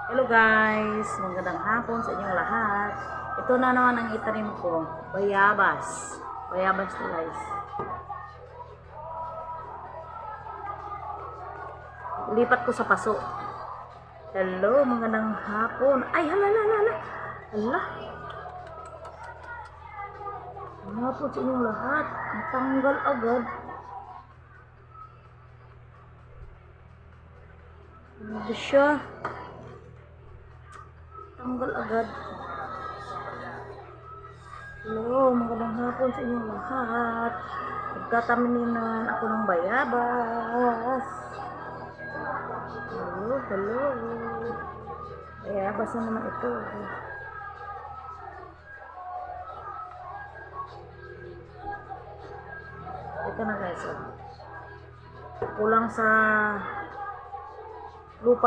Hello guys, magandang hapon sa inyong lahat. Ito na naman ang itanim ko, bayabas. Bayabas to guys. Lipat ko sa paso. Hello, magandang hapon. Ay, hala. Hala. Magandang hapon sa inyong lahat. Ang tanggal agad. Ano siya? Tanggal agad. Hello, magandang hapon sa inyong lahat. Nagtataminan ako ng bayabas. Hello. Bayabas na naman ito. Ito na guys. Kulang sa lupa.